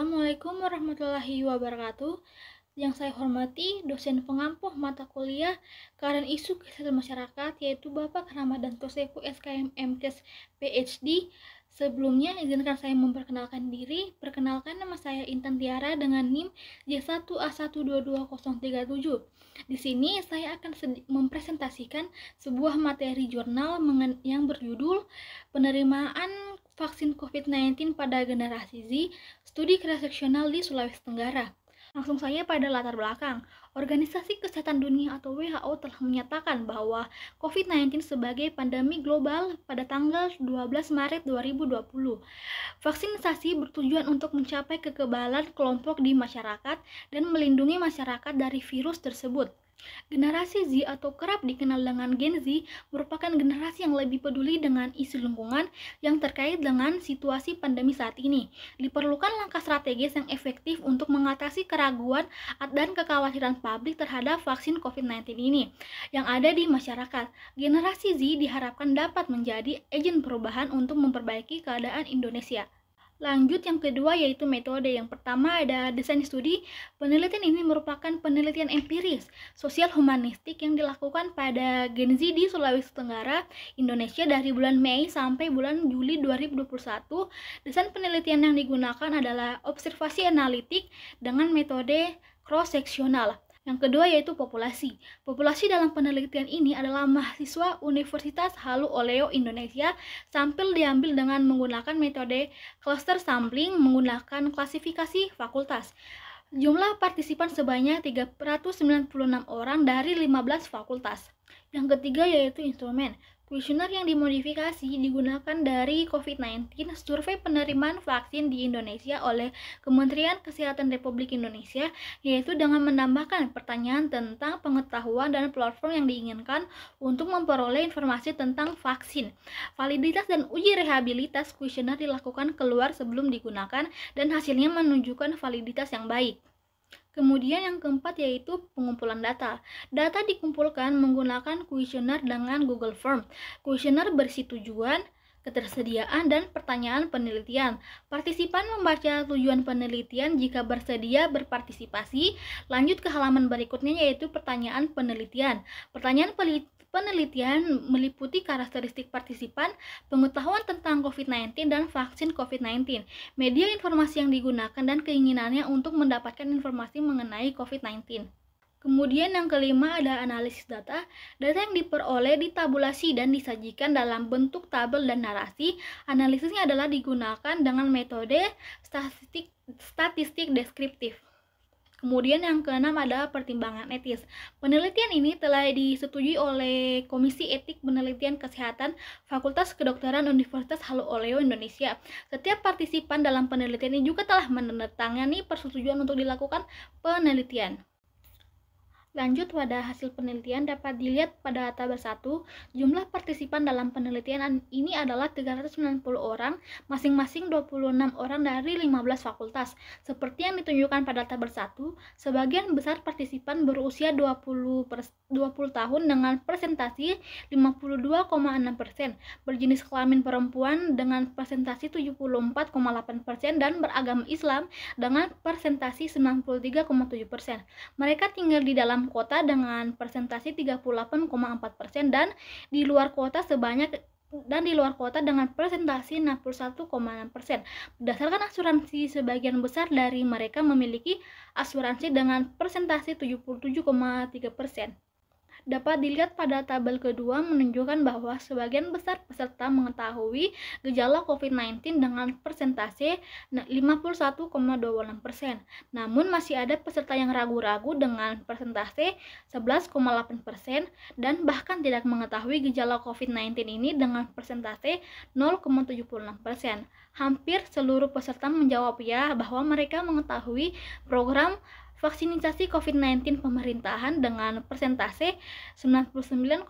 Assalamualaikum warahmatullahi wabarakatuh. Yang saya hormati dosen pengampu mata kuliah Kajian Isu Kesehatan Masyarakat, yaitu Bapak Ramadan Tosefu SKM MKes PhD. Sebelumnya izinkan saya memperkenalkan diri. Perkenalkan, nama saya Intan Tiara dengan NIM J1A122037. Di sini saya akan mempresentasikan sebuah materi jurnal yang berjudul Penerimaan Vaksin COVID-19 pada Generasi Z, Studi Cross-Seksional di Sulawesi Tenggara. Langsung saja pada latar belakang. Organisasi Kesehatan Dunia atau WHO telah menyatakan bahwa COVID-19 sebagai pandemi global pada tanggal 12 Maret 2020. Vaksinasi bertujuan untuk mencapai kekebalan kelompok di masyarakat dan melindungi masyarakat dari virus tersebut. Generasi Z atau kerap dikenal dengan Gen Z merupakan generasi yang lebih peduli dengan isu lingkungan yang terkait dengan situasi pandemi saat ini. Diperlukan langkah strategis yang efektif untuk mengatasi keraguan dan kekhawatiran publik terhadap vaksin COVID-19 ini yang ada di masyarakat. Generasi Z diharapkan dapat menjadi agen perubahan untuk memperbaiki keadaan Indonesia. Lanjut, yang kedua yaitu metode. Yang pertama ada desain studi. Penelitian ini merupakan penelitian empiris sosial humanistik yang dilakukan pada Gen Z di Sulawesi Tenggara, Indonesia dari bulan Mei sampai bulan Juli 2021. Desain penelitian yang digunakan adalah observasi analitik dengan metode cross-seksional. Yang kedua yaitu populasi. Populasi dalam penelitian ini adalah mahasiswa Universitas Halu Oleo Indonesia. Sampel diambil dengan menggunakan metode cluster sampling menggunakan klasifikasi fakultas. Jumlah partisipan sebanyak 396 orang dari 15 fakultas. Yang ketiga yaitu instrumen. Kuesioner yang dimodifikasi digunakan dari COVID-19, survei penerimaan vaksin di Indonesia oleh Kementerian Kesehatan Republik Indonesia, yaitu dengan menambahkan pertanyaan tentang pengetahuan dan platform yang diinginkan untuk memperoleh informasi tentang vaksin. Validitas dan uji rehabilitas kuesioner dilakukan keluar sebelum digunakan dan hasilnya menunjukkan validitas yang baik. Kemudian yang keempat yaitu pengumpulan data. Data dikumpulkan menggunakan kuesioner dengan Google Form. Kuesioner berisi tujuan, ketersediaan, dan pertanyaan penelitian. Partisipan membaca tujuan penelitian jika bersedia berpartisipasi. Lanjut ke halaman berikutnya yaitu pertanyaan penelitian. Pertanyaan penelitian meliputi karakteristik partisipan, pengetahuan tentang COVID-19 dan vaksin COVID-19, media informasi yang digunakan, dan keinginannya untuk mendapatkan informasi mengenai COVID-19. Kemudian yang kelima ada analisis data. Data yang diperoleh ditabulasi dan disajikan dalam bentuk tabel dan narasi. Analisisnya adalah digunakan dengan metode statistik deskriptif. Kemudian yang keenam ada pertimbangan etis. Penelitian ini telah disetujui oleh Komisi Etik Penelitian Kesehatan Fakultas Kedokteran Universitas Halu Oleo Indonesia. Setiap partisipan dalam penelitian ini juga telah menandatangani persetujuan untuk dilakukan penelitian. Lanjut pada hasil penelitian dapat dilihat pada tabel 1. Jumlah partisipan dalam penelitian ini adalah 390 orang, masing-masing 26 orang dari 15 fakultas. Seperti yang ditunjukkan pada tabel 1, sebagian besar partisipan berusia 20 tahun dengan persentasi 52,6%, berjenis kelamin perempuan dengan persentasi 74,8% dan beragama Islam dengan persentasi 93,7%. Mereka tinggal di dalam kota dengan persentasi 38,4% dan di luar kota dengan persentasi 61,6%. Berdasarkan asuransi, sebagian besar dari mereka memiliki asuransi dengan persentasi 77,3%. Dapat dilihat pada tabel kedua menunjukkan bahwa sebagian besar peserta mengetahui gejala COVID-19 dengan persentase 51,26%. Namun masih ada peserta yang ragu-ragu dengan persentase 11,8% dan bahkan tidak mengetahui gejala COVID-19 ini dengan persentase 0,76%. Hampir seluruh peserta menjawab ya bahwa mereka mengetahui program vaksinasi COVID-19 pemerintahan dengan persentase 99,2%,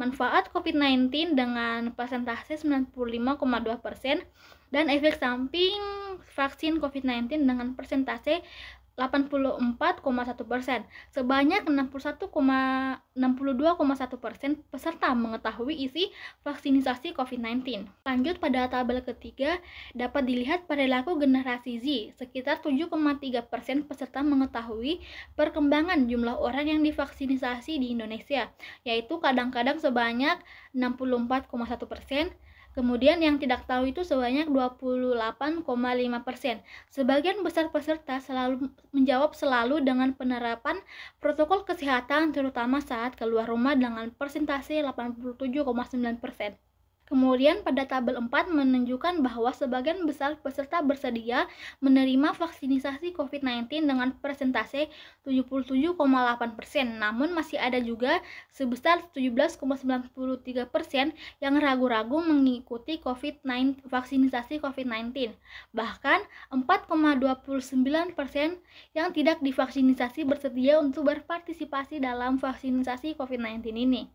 manfaat COVID-19 dengan persentase 95,2%, dan efek samping vaksin COVID-19 dengan persentase 84,1%. Sebanyak 61,62,1% peserta mengetahui isi vaksinasi COVID-19. Lanjut pada tabel ketiga, dapat dilihat perilaku generasi Z. Sekitar 7,3% peserta mengetahui perkembangan jumlah orang yang divaksinasi di Indonesia, yaitu kadang-kadang sebanyak 64,1%. Kemudian yang tidak tahu itu sebanyak 28,5%. Sebagian besar peserta menjawab selalu dengan penerapan protokol kesehatan, terutama saat keluar rumah, dengan persentase 87,9%. Kemudian pada tabel 4 menunjukkan bahwa sebagian besar peserta bersedia menerima vaksinasi COVID-19 dengan persentase 77,8%. Namun masih ada juga sebesar 17,93% yang ragu-ragu mengikuti vaksinasi COVID-19. Bahkan 4,29% yang tidak divaksinasi bersedia untuk berpartisipasi dalam vaksinasi COVID-19 ini.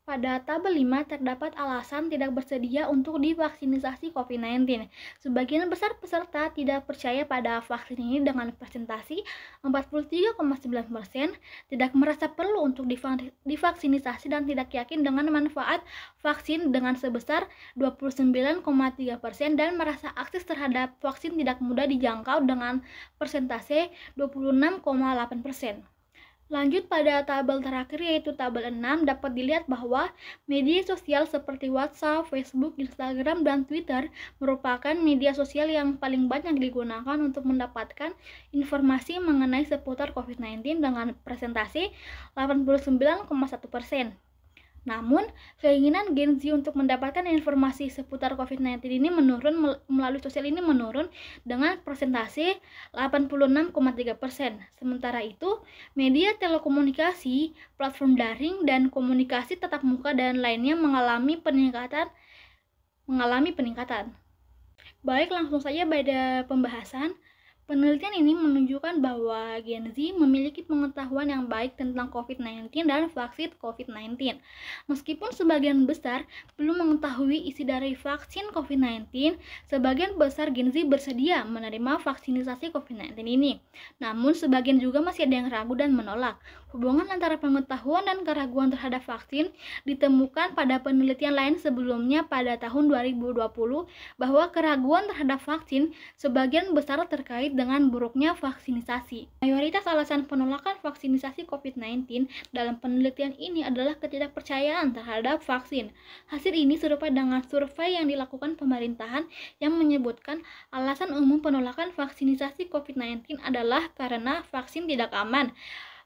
Pada tabel 5 terdapat alasan tidak bersedia untuk divaksinasi COVID-19. Sebagian besar peserta tidak percaya pada vaksin ini dengan presentasi 43,9%, tidak merasa perlu untuk divaksinasi dan tidak yakin dengan manfaat vaksin dengan sebesar 29,3% dan merasa akses terhadap vaksin tidak mudah dijangkau dengan persentase 26,8%. Lanjut pada tabel terakhir yaitu tabel 6, dapat dilihat bahwa media sosial seperti WhatsApp, Facebook, Instagram, dan Twitter merupakan media sosial yang paling banyak digunakan untuk mendapatkan informasi mengenai seputar COVID-19 dengan presentasi 89,1%. Namun, keinginan Gen Z untuk mendapatkan informasi seputar COVID-19 ini menurun melalui sosial ini menurun dengan persentase 86,3%. Sementara itu, media telekomunikasi, platform daring, dan komunikasi tatap muka dan lainnya mengalami peningkatan. Baik, langsung saja pada pembahasan. Penelitian ini menunjukkan bahwa Gen Z memiliki pengetahuan yang baik tentang COVID-19 dan vaksin COVID-19. Meskipun sebagian besar belum mengetahui isi dari vaksin COVID-19, sebagian besar Gen Z bersedia menerima vaksinasi COVID-19 ini. Namun, sebagian juga masih ada yang ragu dan menolak. Hubungan antara pengetahuan dan keraguan terhadap vaksin ditemukan pada penelitian lain sebelumnya pada tahun 2020 bahwa keraguan terhadap vaksin sebagian besar terkait dengan buruknya vaksinasi. Mayoritas alasan penolakan vaksinasi COVID-19 dalam penelitian ini adalah ketidakpercayaan terhadap vaksin. Hasil ini serupa dengan survei yang dilakukan pemerintahan yang menyebutkan alasan umum penolakan vaksinasi COVID-19 adalah karena vaksin tidak aman.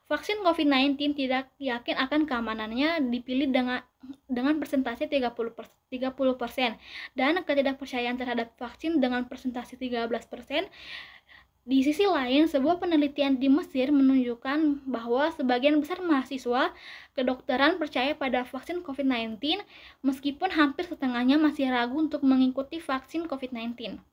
Vaksin COVID-19 tidak yakin akan keamanannya dipilih dengan persentase 30% dan ketidakpercayaan terhadap vaksin dengan persentase 13%. Di sisi lain, sebuah penelitian di Mesir menunjukkan bahwa sebagian besar mahasiswa kedokteran percaya pada vaksin COVID-19, meskipun hampir setengahnya masih ragu untuk mengikuti vaksin COVID-19.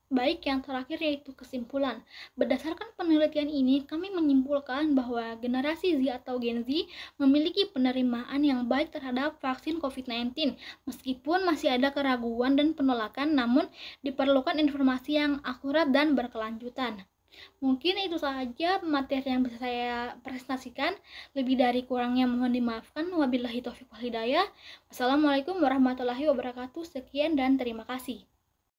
Baik, yang terakhir yaitu kesimpulan. Berdasarkan penelitian ini, kami menyimpulkan bahwa generasi Z atau Gen Z memiliki penerimaan yang baik terhadap vaksin COVID-19. Meskipun masih ada keraguan dan penolakan, namun diperlukan informasi yang akurat dan berkelanjutan. Mungkin itu saja materi yang bisa saya presentasikan. Lebih dari kurangnya mohon dimaafkan. Wabillahi taufiq wal hidayah. Wassalamualaikum warahmatullahi wabarakatuh. Sekian dan terima kasih.